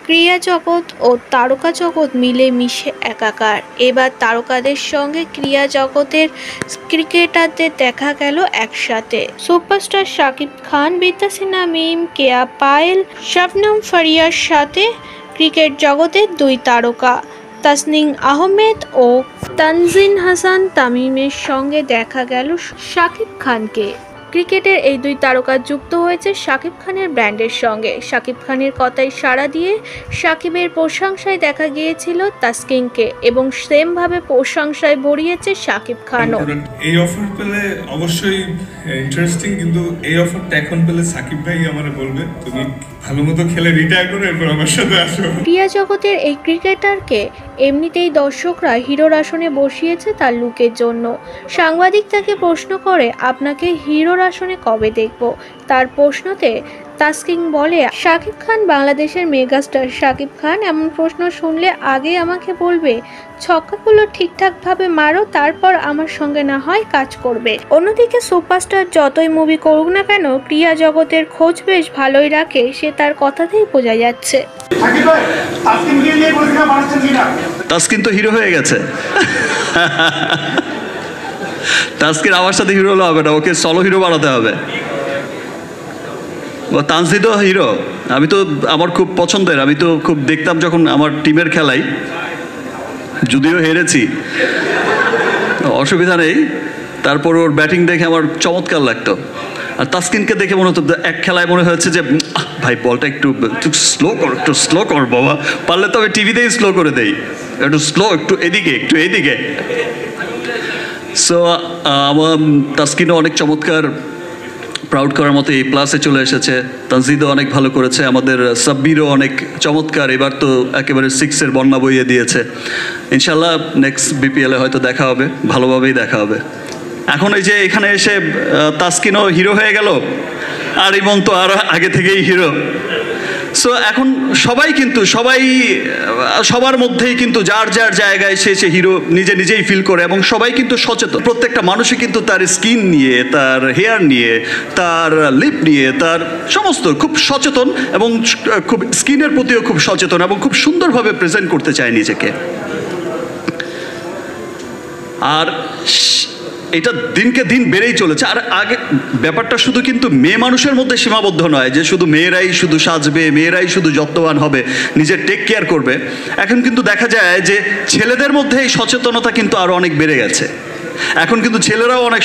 ক্রীড়া জগৎ ও তারকা জগৎ মিলে মিশে একাকার। এবার তারকাদের সঙ্গে ক্রীড়া জগতের ক্রিকেটারদের দেখা গেল একসাথে। সুপারস্টার শাকিব খান, বিদ্যাসিনহা মিম, কেয়া পায়েল, শবনম ফারিয়ার সাথে ক্রিকেট জগতের দুই তারকা তাসনিম আহমেদ ও তানজিন হাসান তামিমের সঙ্গে দেখা গেল শাকিব খানকে। ক্রিকেটের এই দুই তারকা যুক্ত হয়েছে শাকিব খানের ব্র্যান্ডের সঙ্গে। শাকিব খানের কথায় সাড়া দিয়ে শাকিবের প্রশংসায় দেখা গিয়েছিল তাসকিনকে এবং সেমভাবে প্রশংসায় ভরিয়েছে শাকিব খানও। এই অফার পেলে অবশ্যই ইন্টারেস্টিং, কিন্তু এই অফারটা এখন পেলে সাকিব ভাই আমারে বলবে তুমি ভালো মতো খেলে রিটায়ার করে এরপর আমার সাথে আসো। ক্রীড়া জগতের এই ক্রিকেটারকে এমনিতেই দর্শকরা হিরোর আসনে বসিয়েছে তার লুকের জন্য। সাংবাদিক তাকে প্রশ্ন করে, আপনাকে হিরোর আসনে কবে দেখব? তার প্রশ্নতে তাসকিন বলে, শাকিব খান বাংলাদেশের মেগাস্টার। শাকিব খান এমন প্রশ্ন শুনলে আগে আমাকে বলবে ছক্কাগুলো ঠিকঠাকভাবে মারো, তারপর আমার সঙ্গে না হয় কাজ করবে। অন্যদিকে সুপারস্টার যতই মুভি করুক না কেন, ক্রীড়া জগতের খোঁজ বেশ ভালোই রাখে, সে তার কথাতেই বোঝা যাচ্ছে। তাসকিন তো হিরো হয়ে গেছে। তাসকিন আমার সাথে হিরো হলে হবে না, ওকে সলো হিরো বানাতে হবে। তানজি তো হিরো, আমি তো আমার খুব পছন্দের, আমি তো খুব দেখতাম যখন আমার টিমের খেলাই, যদিও হেরেছি অসুবিধা নেই, তারপর ওর ব্যাটিং দেখে আমার চমৎকার লাগতো। আর তাসকিনকে দেখে মনে হতো এক খেলায় মনে হচ্ছে যে ভাই বলটা একটু স্লো কর বাবা, পারলে তো আমি টিভিতেই স্লো করে দেই, একটু স্লো, একটু এদিকে। সো আমার তাসকিনও অনেক চমৎকার, প্রাউড করার মতো এই প্লাসে চলে এসেছে। তানজিদও অনেক ভালো করেছে, আমাদের সাব্বিরও অনেক চমৎকার, এবার তো একেবারে 6-এর বন্যা বইয়ে দিয়েছে। ইনশাল্লাহ নেক্সট বিপিএলে হয়তো দেখা হবে, ভালোভাবেই দেখা হবে। এখন এই যে এখানে এসে তাসকিনও হিরো হয়ে গেল, আর ইমন তো আরও আগে থেকেই হিরো। সো এখন সবার মধ্যেই কিন্তু যার জায়গায় সে হিরো নিজেই ফিল করে, এবং সবাই কিন্তু সচেতন। প্রত্যেকটা মানুষই কিন্তু তার স্কিন নিয়ে, তার হেয়ার নিয়ে, তার লিপ নিয়ে, তার সমস্ত খুব সচেতন, এবং খুব স্কিনের প্রতিও খুব সচেতন, এবং খুব সুন্দরভাবে প্রেজেন্ট করতে চায় নিজেকে। আর এটা দিনকে দিন বেড়েই চলেছে। আর আগে ব্যাপারটা শুধু কিন্তু মেয়ে মানুষের মধ্যে সীমাবদ্ধ নয় যে শুধু মেয়েরাই শুধু সাজবে, মেয়েরাই শুধু যত্নবান হবে, নিজের টেক কেয়ার করবে। এখন কিন্তু দেখা যায় যে ছেলেদের মধ্যে এই সচেতনতা কিন্তু আরও অনেক বেড়ে গেছে। এখন কিন্তু ছেলেরাও অনেক